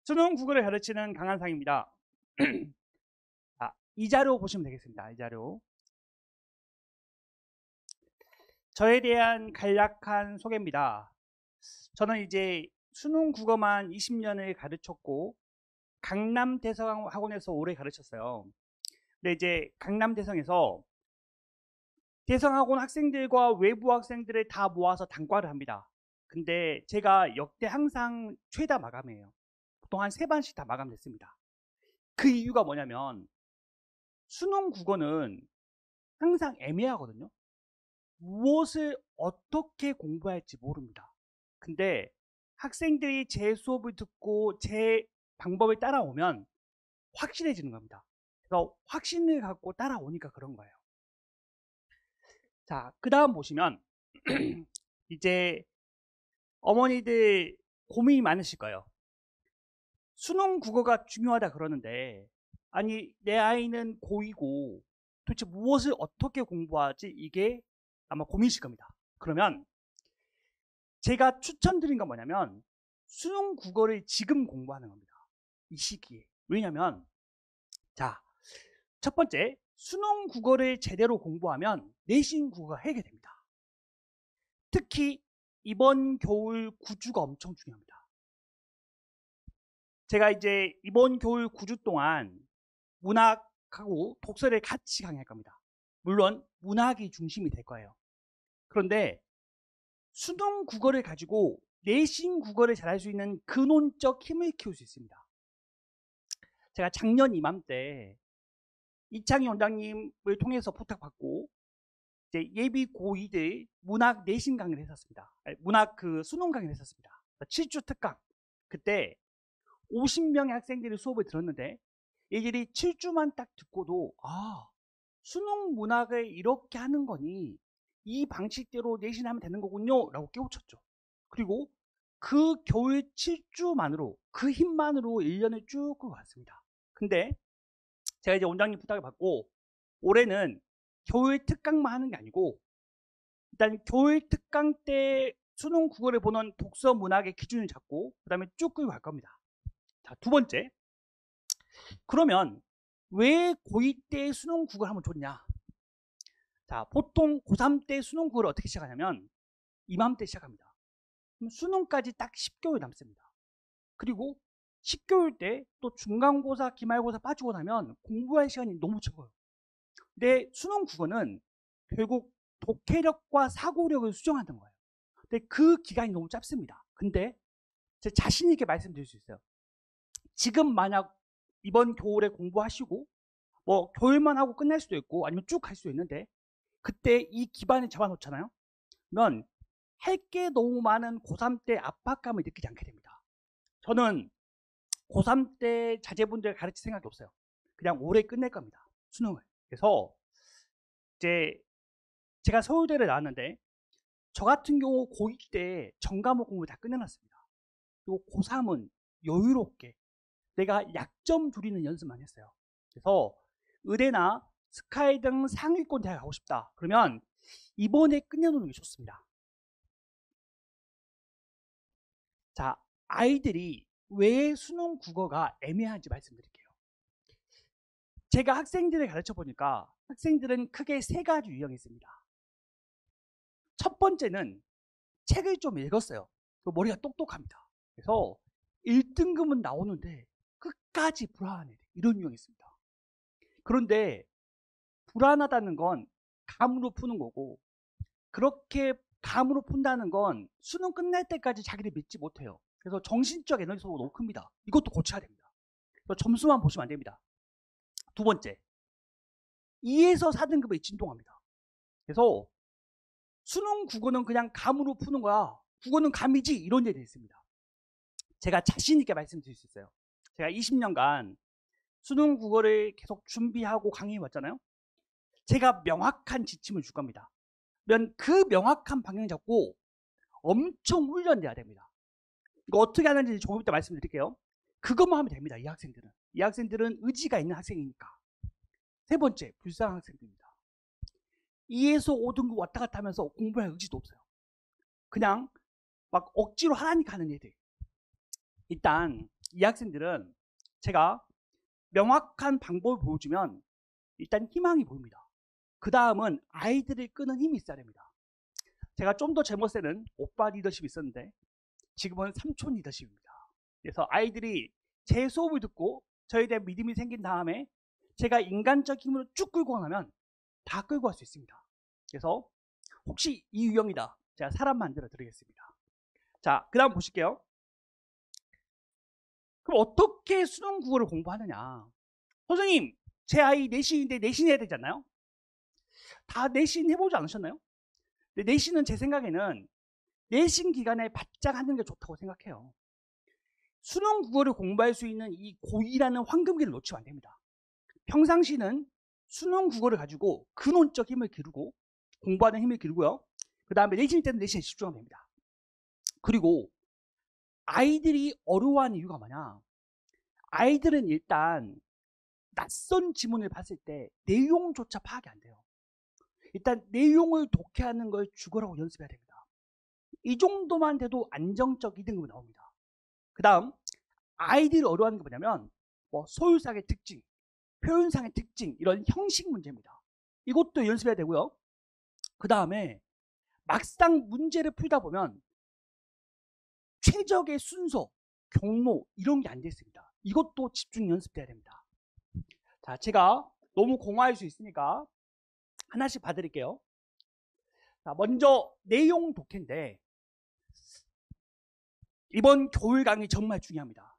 수능 국어를 가르치는 강한상입니다. 이 자료 보시면 되겠습니다. 이 자료. 저에 대한 간략한 소개입니다. 저는 이제 수능 국어만 20년을 가르쳤고 강남대성학원에서 오래 가르쳤어요. 근데 이제 강남대성에서 대성학원 학생들과 외부 학생들을 다 모아서 단과를 합니다. 근데 제가 역대 항상 최다 마감이에요. 보통 한 3반씩 다 마감됐습니다. 그 이유가 뭐냐면 수능 국어는 항상 애매하거든요. 무엇을 어떻게 공부할지 모릅니다. 근데 학생들이 제 수업을 듣고 제 방법을 따라오면 확실해지는 겁니다. 그래서 확신을 갖고 따라오니까 그런 거예요. 자, 그 다음 보시면 이제 어머니들 고민이 많으실 거예요. 수능 국어가 중요하다 그러는데 아니 내 아이는 고2고 도대체 무엇을 어떻게 공부하지? 이게 아마 고민이실 겁니다. 그러면 제가 추천드린 건 뭐냐면 수능 국어를 지금 공부하는 겁니다. 이 시기에. 왜냐면 자, 첫 번째 수능 국어를 제대로 공부하면 내신 국어가 해결됩니다. 특히 이번 겨울 구주가 엄청 중요합니다. 제가 이제 이번 겨울 9주 동안 문학하고 독서를 같이 강의할 겁니다. 물론 문학이 중심이 될 거예요. 그런데 수능 국어를 가지고 내신 국어를 잘할 수 있는 근원적 힘을 키울 수 있습니다. 제가 작년 이맘때 이창희 원장님을 통해서 부탁받고 이제 예비 고2들 문학 내신 강의를 했었습니다. 문학 그 수능 강의를 했었습니다. 7주 특강. 그때 50명의 학생들이 수업을 들었는데 얘들이 7주만 딱 듣고도 수능 문학을 이렇게 하는 거니 이 방식대로 내신하면 되는 거군요 라고 깨우쳤죠. 그리고 그 겨울 7주만으로 그 힘만으로 1년을 쭉 끌고 갔습니다. 근데 제가 이제 원장님 부탁을 받고 올해는 겨울 특강만 하는 게 아니고 일단 겨울 특강 때 수능 국어를 보는 독서 문학의 기준을 잡고 그 다음에 쭉 끌고 갈 겁니다. 자, 두 번째, 그러면 왜 고2 때 수능 국어를 하면 좋냐? 자, 보통 고3 때 수능 국어를 어떻게 시작하냐면 이맘때 시작합니다. 그럼 수능까지 딱 10개월 남습니다. 그리고 10개월 때 또 중간고사, 기말고사 빠지고 나면 공부할 시간이 너무 적어요. 근데 수능 국어는 결국 독해력과 사고력을 수정하는 거예요. 근데 그 기간이 너무 짧습니다. 근데 제 자신 있게 말씀드릴 수 있어요. 지금 만약 이번 겨울에 공부하시고 뭐 겨울만 하고 끝날 수도 있고 아니면 쭉 갈 수도 있는데 그때 이 기반을 잡아놓잖아요. 그러면 할 게 너무 많은 고3 때 압박감을 느끼지 않게 됩니다. 저는 고3 때 자제분들 가르칠 생각이 없어요. 그냥 올해 끝낼 겁니다. 수능을. 그래서 이제 제가 서울대를 나왔는데 저 같은 경우 고2 때 전과목 공부 다 끝내놨습니다. 그리고 고3은 여유롭게 내가 약점 줄이는 연습만 했어요. 그래서 의대나 스카이 등 상위권 대학 가고 싶다. 그러면 이번에 끝내놓는 게 좋습니다. 자, 아이들이 왜 수능 국어가 애매한지 말씀드릴게요. 제가 학생들을 가르쳐 보니까 학생들은 크게 3가지 유형이 있습니다. 첫 번째는 책을 좀 읽었어요. 머리가 똑똑합니다. 그래서 1등급은 나오는데 끝까지 불안해. 이런 유형이 있습니다. 그런데 불안하다는 건 감으로 푸는 거고 그렇게 감으로 푼다는 건 수능 끝날 때까지 자기를 믿지 못해요. 그래서 정신적 에너지 소모가 너무 큽니다. 이것도 고쳐야 됩니다. 점수만 보시면 안 됩니다. 두 번째, 2에서 4등급에 진동합니다. 그래서 수능 국어는 그냥 감으로 푸는 거야. 국어는 감이지 이런 데 있습니다. 제가 자신 있게 말씀드릴 수 있어요. 제가 20년간 수능 국어를 계속 준비하고 강의해 왔잖아요. 제가 명확한 지침을 줄 겁니다. 그러면 그 명확한 방향 잡고 엄청 훈련돼야 됩니다. 이거 어떻게 하는지 조금 이따 말씀드릴게요. 그것만 하면 됩니다. 이 학생들은 의지가 있는 학생이니까. 세 번째, 불쌍한 학생들입니다. 2에서 5등급 왔다 갔다 하면서 공부할 의지도 없어요. 그냥 막 억지로 하라니까 하는 애들. 일단 이 학생들은 제가 명확한 방법을 보여주면 일단 희망이 보입니다. 그 다음은 아이들을 끄는 힘이 있어야 됩니다. 제가 좀 더 젊었을 때는 오빠 리더십이 있었는데 지금은 삼촌 리더십입니다. 그래서 아이들이 제 수업을 듣고 저에 대한 믿음이 생긴 다음에 제가 인간적 힘으로 쭉 끌고 가면 다 끌고 갈 수 있습니다. 그래서 혹시 이 유형이다, 제가 사람 만들어 드리겠습니다. 자, 그 다음 보실게요. 그럼 어떻게 수능 국어를 공부하느냐? 선생님, 제 아이 내신인데 내신 해야 되잖아요. 다 내신 해보지 않으셨나요? 근데 내신은 제 생각에는 내신 기간에 바짝 하는 게 좋다고 생각해요. 수능 국어를 공부할 수 있는 이 고2라는 황금기를 놓치면 안 됩니다. 평상시는 수능 국어를 가지고 근원적 힘을 기르고 공부하는 힘을 기르고요. 그 다음에 내신 때는 내신에 집중하면 됩니다. 그리고 아이들이 어려워하는 이유가 뭐냐? 아이들은 일단 낯선 지문을 봤을 때 내용조차 파악이 안 돼요. 일단 내용을 독해하는 걸 죽어라고 연습해야 됩니다. 이 정도만 돼도 안정적 2등급이 나옵니다. 그 다음 아이들이 어려워하는 게 뭐냐면 소유상의 특징, 표현상의 특징, 이런 형식 문제입니다. 이것도 연습해야 되고요. 그 다음에 막상 문제를 풀다 보면 최적의 순서, 경로 이런 게 안 돼 있습니다. 이것도 집중 연습해야 됩니다. 자, 제가 너무 공허할 수 있으니까 하나씩 봐드릴게요. 자, 먼저 내용 독해인데 이번 교일 강의 정말 중요합니다.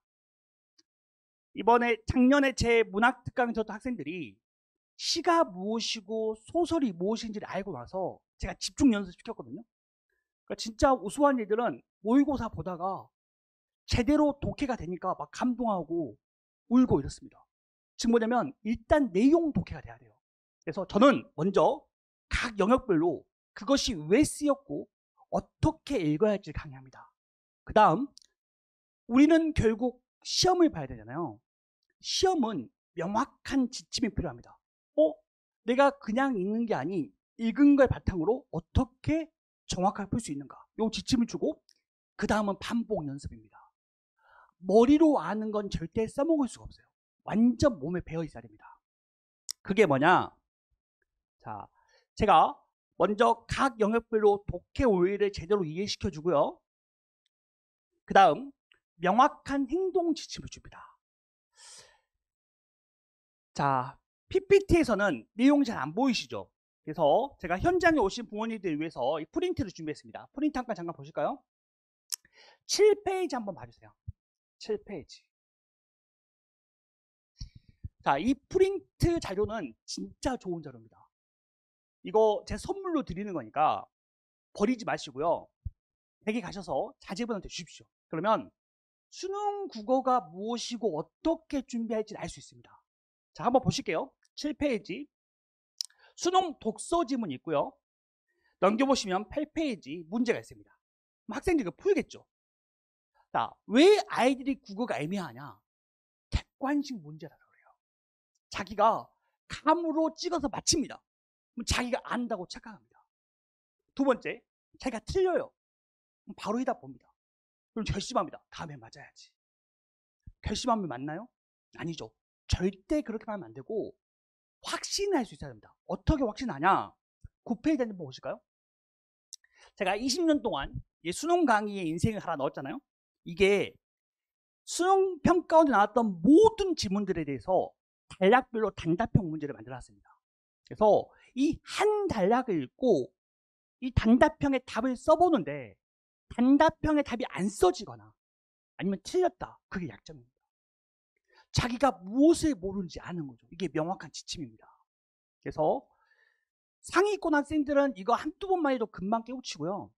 이번에 작년에 제 문학 특강에 들었던 학생들이 시가 무엇이고 소설이 무엇인지를 알고 나서 제가 집중 연습시켰거든요. 그러니까 진짜 우수한 애들은 모의고사 보다가 제대로 독해가 되니까 막 감동하고 울고 이렇습니다. 지금 뭐냐면 일단 내용 독해가 돼야 돼요. 그래서 저는 먼저 각 영역별로 그것이 왜 쓰였고 어떻게 읽어야 할지 강의합니다. 그 다음 우리는 결국 시험을 봐야 되잖아요. 시험은 명확한 지침이 필요합니다. 내가 그냥 읽는 게 아닌 읽은 걸 바탕으로 어떻게 정확하게 풀 수 있는가, 요 지침을 주고 그 다음은 반복 연습입니다. 머리로 아는 건 절대 써먹을 수가 없어요. 완전 몸에 배어 있어야 됩니다. 그게 뭐냐? 자, 제가 먼저 각 영역별로 독해 오해를 제대로 이해시켜 주고요. 그 다음 명확한 행동 지침을 줍니다. 자, PPT에서는 내용이 잘 안 보이시죠? 그래서 제가 현장에 오신 부모님들을 위해서 이 프린트를 준비했습니다. 프린트 잠깐 보실까요? 7페이지 한번 봐주세요. 7페이지. 자, 이 프린트 자료는 진짜 좋은 자료입니다. 이거 제 선물로 드리는 거니까 버리지 마시고요. 댁에 가셔서 자제분한테 주십시오. 그러면 수능 국어가 무엇이고 어떻게 준비할지 알 수 있습니다. 자, 한번 보실게요. 7페이지. 수능 독서 지문이 있고요. 넘겨보시면 8페이지 문제가 있습니다. 그럼 학생들이 이거 풀겠죠. 자, 왜 아이들이 국어가 애매하냐? 객관식 문제라고 그래요. 자기가 감으로 찍어서 맞춥니다. 그럼 자기가 안다고 착각합니다. 두 번째, 자기가 틀려요. 그럼 바로 해답 봅니다. 그럼 결심합니다. 다음에 맞아야지. 결심하면 맞나요? 아니죠. 절대 그렇게 하면 안 되고 확신할 수 있어야 됩니다. 어떻게 확신하냐? 9페이지 한번 보실까요? 제가 20년 동안 수능 강의에 인생을 하나 넣었잖아요. 이게 수능 평가원에 나왔던 모든 지문들에 대해서 단락별로 단답형 문제를 만들어놨습니다. 그래서 이 한 단락을 읽고 이 단답형의 답을 써보는데 단답형의 답이 안 써지거나 아니면 틀렸다, 그게 약점입니다. 자기가 무엇을 모르는지 아는 거죠. 이게 명확한 지침입니다. 그래서 상위권 학생들은 이거 한두 번만 해도 금방 깨우치고요.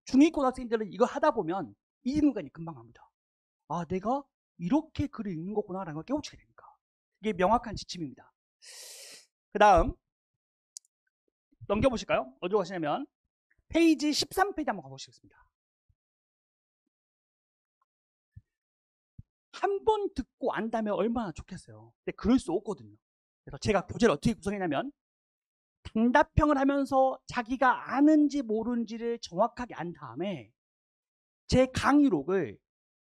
중위권 학생들은 이거 하다 보면 2등급까지 금방 갑니다. 아, 내가 이렇게 글을 읽는 거구나 라는 걸 깨우치게 됩니까? 이게 명확한 지침입니다. 그 다음 넘겨보실까요? 어디로 가시냐면 페이지 13페이지 한번 가보시겠습니다. 한 번 듣고 안다면 얼마나 좋겠어요. 근데 그럴 수 없거든요. 그래서 제가 교재를 어떻게 구성했냐면 단답형을 하면서 자기가 아는지 모르는지를 정확하게 안 다음에 제 강의록을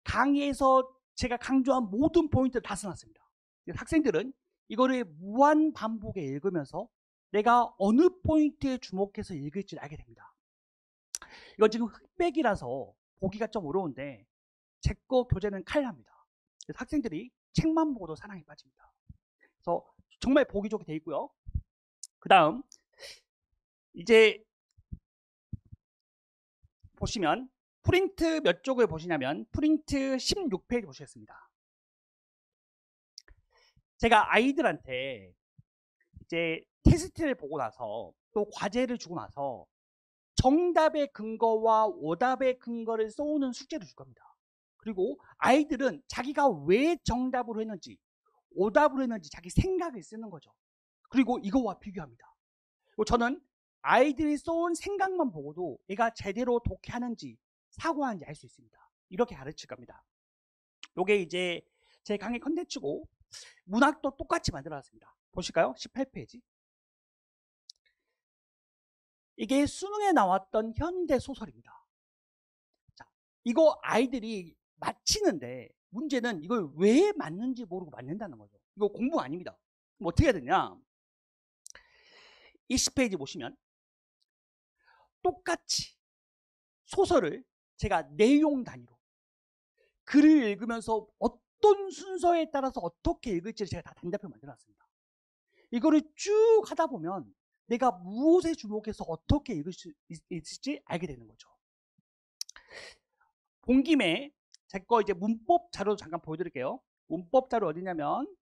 강의에서 제가 강조한 모든 포인트를 다 써놨습니다. 학생들은 이거를 무한 반복에 읽으면서 내가 어느 포인트에 주목해서 읽을지를 알게 됩니다. 이건 지금 흑백이라서 보기가 좀 어려운데 제 거 교재는 칼라입니다. 그래서 학생들이 책만 보고도 사랑에 빠집니다. 그래서 정말 보기 좋게 돼 있고요. 그 다음 이제 보시면 프린트 몇 쪽을 보시냐면 프린트 16페이지 보시겠습니다. 제가 아이들한테 이제 테스트를 보고 나서 또 과제를 주고 나서 정답의 근거와 오답의 근거를 써오는 숙제를 줄 겁니다. 그리고 아이들은 자기가 왜 정답으로 했는지 오답으로 했는지 자기 생각을 쓰는 거죠. 그리고 이거와 비교합니다. 그리고 저는 아이들이 써온 생각만 보고도 얘가 제대로 독해하는지 사고하는지 알 수 있습니다. 이렇게 가르칠 겁니다. 이게 이제 제 강의 컨텐츠고 문학도 똑같이 만들어놨습니다. 보실까요? 18페이지. 이게 수능에 나왔던 현대 소설입니다. 자, 이거 아이들이 맞히는데 문제는 이걸 왜 맞는지 모르고 맞는다는 거죠. 이거 공부 아닙니다. 그럼 어떻게 해야 되냐? 20페이지 보시면 똑같이 소설을 제가 내용 단위로 글을 읽으면서 어떤 순서에 따라서 어떻게 읽을지를 제가 다 단답표 만들어놨습니다. 이거를 쭉 하다 보면 내가 무엇에 주목해서 어떻게 읽을 수 있을지 알게 되는 거죠. 본 김에 제 거 이제 문법 자료 잠깐 보여드릴게요. 문법 자료 어디냐면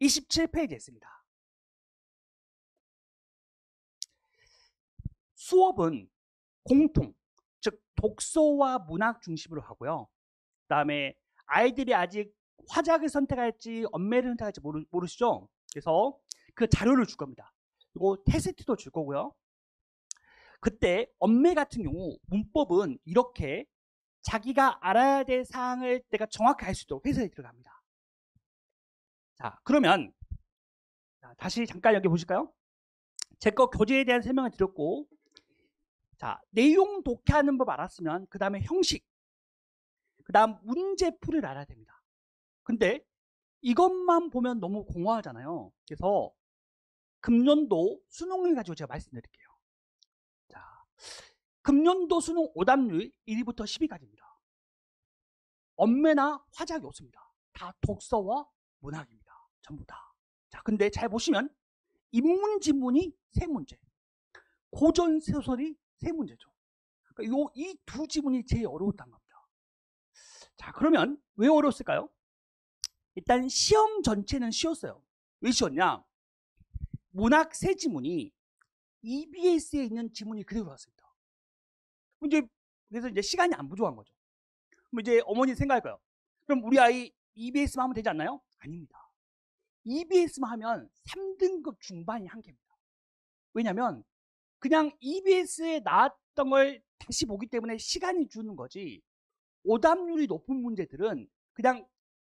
27페이지에 있습니다. 수업은 공통, 즉 독서와 문학 중심으로 하고요. 그 다음에 아이들이 아직 화작을 선택할지 언매를 선택할지 모르시죠? 그래서 그 자료를 줄 겁니다. 그리고 테스트도 줄 거고요. 그때 언매 같은 경우 문법은 이렇게 자기가 알아야 될 사항을 내가 정확히 알 수 있도록 해석이 들어갑니다. 자, 그러면 다시 잠깐 여기 보실까요? 제 거 교재에 대한 설명을 드렸고, 자, 내용 독해하는 법 알았으면 그 다음에 형식, 그 다음 문제풀이를 알아야 됩니다. 근데 이것만 보면 너무 공허하잖아요. 그래서 금년도 수능을 가지고 제가 말씀드릴게요. 자, 금년도 수능 오답률 1위부터 10위까지입니다. 언매나 화작이 없습니다. 다 독서와 문학입니다. 전부 다. 자, 근데 잘 보시면 인문지문이 3문제, 고전소설이 3문제죠. 그러니까 이 두 지문이 제일 어려웠다는 겁니다. 자, 그러면 왜 어려웠을까요? 일단 시험 전체는 쉬웠어요. 왜 쉬웠냐? 문학 3지문이 EBS에 있는 지문이 그대로 왔습니다. 그래서 이제 시간이 안 부족한 거죠. 그럼 이제 어머니 생각할 거예요. 그럼 우리 아이 EBS만 하면 되지 않나요? 아닙니다. EBS만 하면 3등급 중반이 한계입니다. 왜냐면 그냥 EBS에 나왔던 걸 다시 보기 때문에 시간이 주는 거지, 오답률이 높은 문제들은 그냥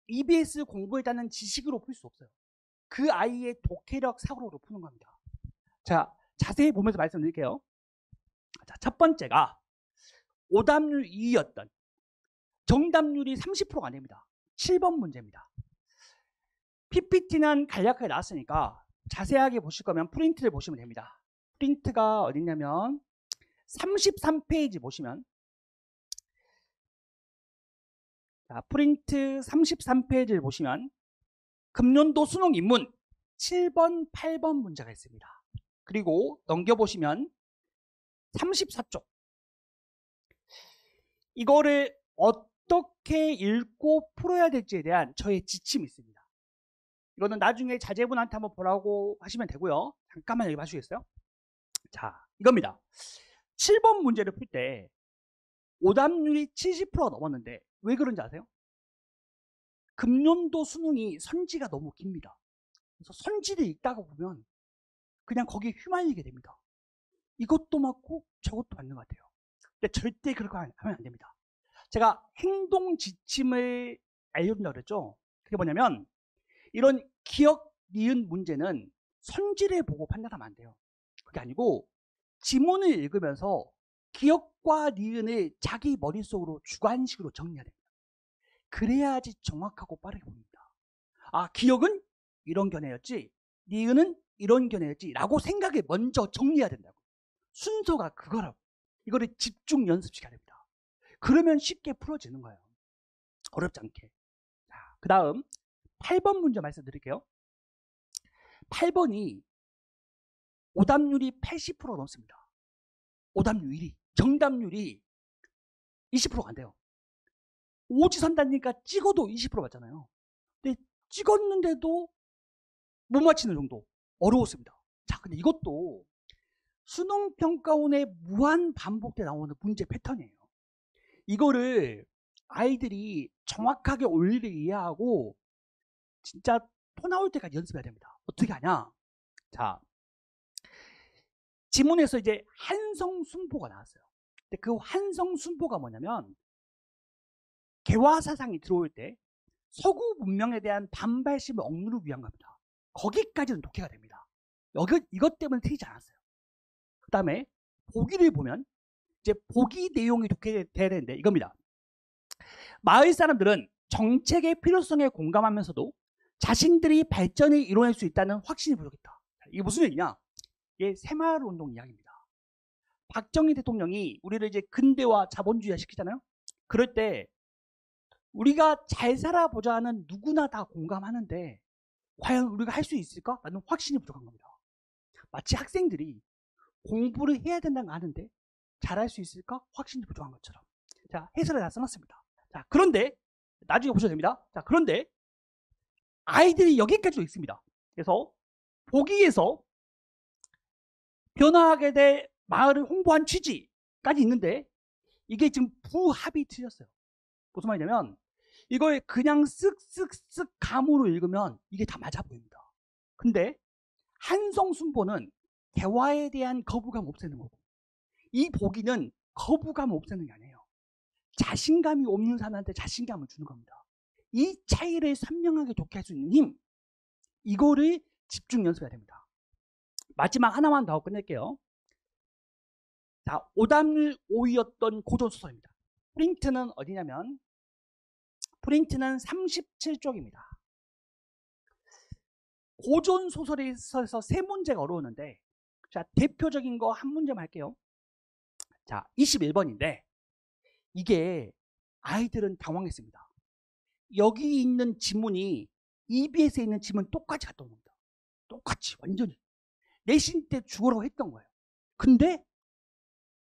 EBS 공부했다는 지식으로 풀 수 없어요. 그 아이의 독해력 사고로 푸는 겁니다. 자, 자세히 보면서 말씀드릴게요. 자, 첫 번째가 오답률 2위였던 정답률이 30%가 안 됩니다. 7번 문제입니다. PPT는 간략하게 나왔으니까 자세하게 보실 거면 프린트를 보시면 됩니다. 프린트가 어디냐면 33페이지 보시면, 자, 프린트 33페이지를 보시면 금년도 수능 인문 7번, 8번 문제가 있습니다. 그리고 넘겨보시면 34쪽. 이거를 어떻게 읽고 풀어야 될지에 대한 저의 지침이 있습니다. 이거는 나중에 자제분한테 한번 보라고 하시면 되고요. 잠깐만 여기 봐주시겠어요? 자, 이겁니다. 7번 문제를 풀 때 오답률이 70%가 넘었는데 왜 그런지 아세요? 금년도 수능이 선지가 너무 깁니다. 그래서 선지를 읽다가 보면 그냥 거기에 휘말리게 됩니다. 이것도 맞고 저것도 맞는 것 같아요. 근데 절대 그렇게 하면 안 됩니다. 제가 행동 지침을 알려준다고 그랬죠. 그게 뭐냐면 이런 기억 니은 문제는 선지를 보고 판단하면 안 돼요. 그게 아니고 지문을 읽으면서 기억과 니은을 자기 머릿속으로 주관식으로 정리해야 됩니다. 그래야지 정확하고 빠르게 보입니다. 아, 기억은 이런 견해였지, 니은은 이런 견해였지 라고 생각을 먼저 정리해야 된다고. 순서가 그거라고. 이거를 집중 연습시켜야 됩니다. 그러면 쉽게 풀어지는 거예요. 어렵지 않게. 자, 그 다음 8번 문제 말씀드릴게요. 8번이 오답률이 80% 넘습니다. 오답률이, 정답률이 20%가 안 돼요. 오지선다니까 찍어도 20% 맞잖아요. 근데 찍었는데도 못 맞히는 정도. 어려웠습니다. 자, 근데 이것도 수능평가원의 무한 반복돼 나오는 문제 패턴이에요. 이거를 아이들이 정확하게 원리를 이해하고 진짜 토 나올 때까지 연습해야 됩니다. 어떻게 하냐? 자, 지문에서 이제 한성순보가 나왔어요. 근데 그 한성순보가 뭐냐면 개화사상이 들어올 때 서구 문명에 대한 반발심을 억누르기 위한 겁니다. 거기까지는 독해가 됩니다. 이것 때문에 틀리지 않았어요. 그 다음에 보기를 보면 이제 보기 내용이 독해돼야 되는데 이겁니다. 마을 사람들은 정책의 필요성에 공감하면서도 자신들이 발전을 이뤄낼 수 있다는 확신이 부족했다. 이게 무슨 얘기냐? 이게 새마을운동 이야기입니다. 박정희 대통령이 우리를 이제 근대화 자본주의화 시키잖아요. 그럴 때 우리가 잘 살아보자 하는 누구나 다 공감하는데 과연 우리가 할 수 있을까? 라는 확신이 부족한 겁니다. 마치 학생들이 공부를 해야 된다는 거 아는데 잘할 수 있을까? 확신이 부족한 것처럼. 자, 해설을 다 써놨습니다. 자, 그런데 나중에 보셔도 됩니다. 자, 그런데 아이들이 여기까지도 있습니다. 그래서 보기에서 변화하게 될 마을을 홍보한 취지까지 있는데 이게 지금 부합이 틀렸어요. 무슨 말이냐면 이걸 그냥 쓱쓱쓱 감으로 읽으면 이게 다 맞아 보입니다. 근데 한성순보는 대화에 대한 거부감 없애는 거고 이 보기는 거부감 없애는 게 아니에요. 자신감이 없는 사람한테 자신감을 주는 겁니다. 이 차이를 선명하게 독해할 수 있는 힘, 이거를 집중 연습해야 됩니다. 마지막 하나만 더 하고 끝낼게요. 자, 오답률 5위였던 고전소설입니다. 프린트는 어디냐면 프린트는 37쪽입니다. 고전소설에 있어서 세 문제가 어려웠는데 자, 대표적인 거 한 문제만 할게요. 자, 21번인데 이게 아이들은 당황했습니다. 여기 있는 지문이 EBS에 있는 지문 똑같이 갔다 온 겁니다. 똑같이 완전히 내신 때 죽으라고 했던 거예요. 근데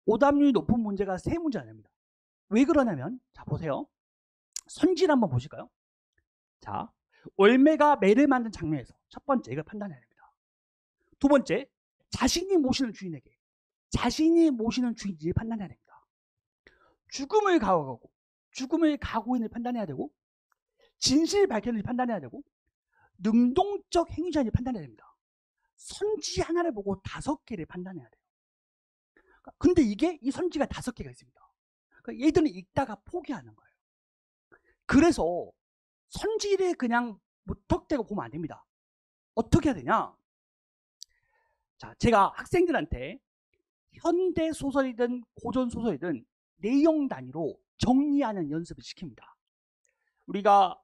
오답률이 높은 문제가 세 문제 아닙니다. 왜 그러냐면 자, 보세요. 선지를 한번 보실까요? 자, 올매가 매를 만든 장면에서 첫 번째 이걸 판단해야 됩니다. 두 번째, 자신이 모시는 주인에게 자신이 모시는 주인인지 판단해야 됩니다. 죽음을 각오하고 죽음을 각오인을 판단해야 되고 진실 밝혀내는지 판단해야 되고 능동적 행위자인지 판단해야 됩니다. 선지 하나를 보고 5개를 판단해야 돼요. 근데 이게 이 선지가 5개가 있습니다. 그러니까 얘들은 읽다가 포기하는 거예요. 그래서 선지를 그냥 무턱대고 보면 안 됩니다. 어떻게 해야 되냐? 자, 제가 학생들한테 현대 소설이든 고전 소설이든 내용 단위로 정리하는 연습을 시킵니다. 우리가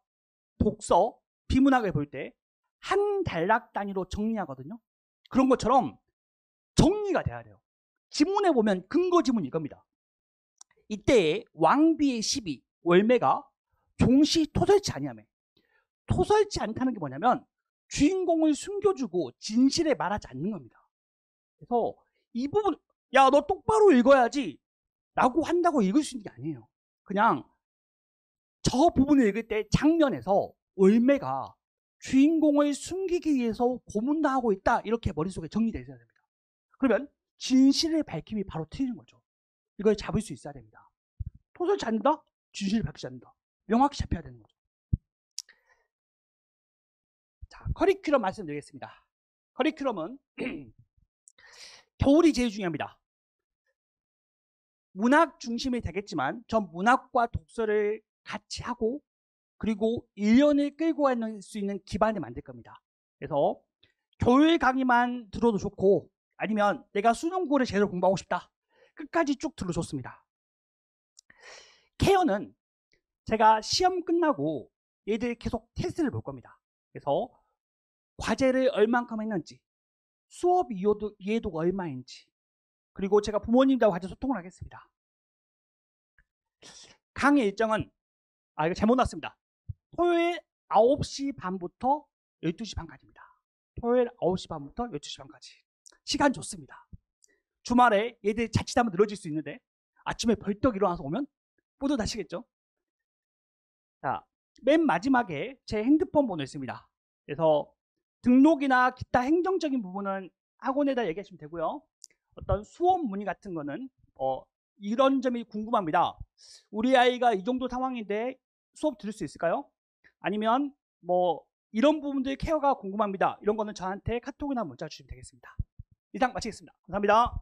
독서, 비문학을 볼 때 한 단락 단위로 정리하거든요. 그런 것처럼 정리가 돼야 돼요. 지문에 보면 근거 지문이 이겁니다. 이때의 왕비의 시비, 월매가 종시 토설치 아니하며 토설치 않다는 게 뭐냐면 주인공을 숨겨주고 진실에 말하지 않는 겁니다. 그래서 이 부분, 야, 너 똑바로 읽어야지 라고 한다고 읽을 수 있는 게 아니에요. 그냥 저 부분을 읽을 때 장면에서 월매가 주인공을 숨기기 위해서 고문당하고 있다 이렇게 머릿속에 정리되어 있어야 됩니다. 그러면 진실의 밝힘이 바로 틀리는 거죠. 이걸 잡을 수 있어야 됩니다. 토설치 않는다? 진실을 밝히지 않는다. 명확히 잡혀야 되는 거죠. 자, 커리큘럼 말씀드리겠습니다. 커리큘럼은 겨울이 제일 중요합니다. 문학 중심이 되겠지만 전 문학과 독서를 같이 하고 그리고 1년을 끌고 갈 수 있는 기반을 만들 겁니다. 그래서 교일 강의만 들어도 좋고 아니면 내가 수능고를 제대로 공부하고 싶다. 끝까지 쭉 들어도 좋습니다. 케어는 제가 시험 끝나고 얘들 계속 테스트를 볼 겁니다. 그래서 과제를 얼만큼 했는지, 수업 이해도가 얼마인지, 그리고 제가 부모님과 과제 소통을 하겠습니다. 강의 일정은 이거 잘못 놨습니다. 토요일 9시 반부터 12시 반까지입니다. 토요일 9시 반부터 12시 반까지. 시간 좋습니다. 주말에 얘들 자칫하면 늘어질 수 있는데 아침에 벌떡 일어나서 오면 뿌듯하시겠죠? 자, 맨 마지막에 제 핸드폰 번호 있습니다. 그래서 등록이나 기타 행정적인 부분은 학원에다 얘기하시면 되고요. 어떤 수업 문의 같은 거는 이런 점이 궁금합니다. 우리 아이가 이 정도 상황인데 수업 들을 수 있을까요? 아니면 뭐 이런 부분들 케어가 궁금합니다. 이런 거는 저한테 카톡이나 문자 주시면 되겠습니다. 이상 마치겠습니다. 감사합니다.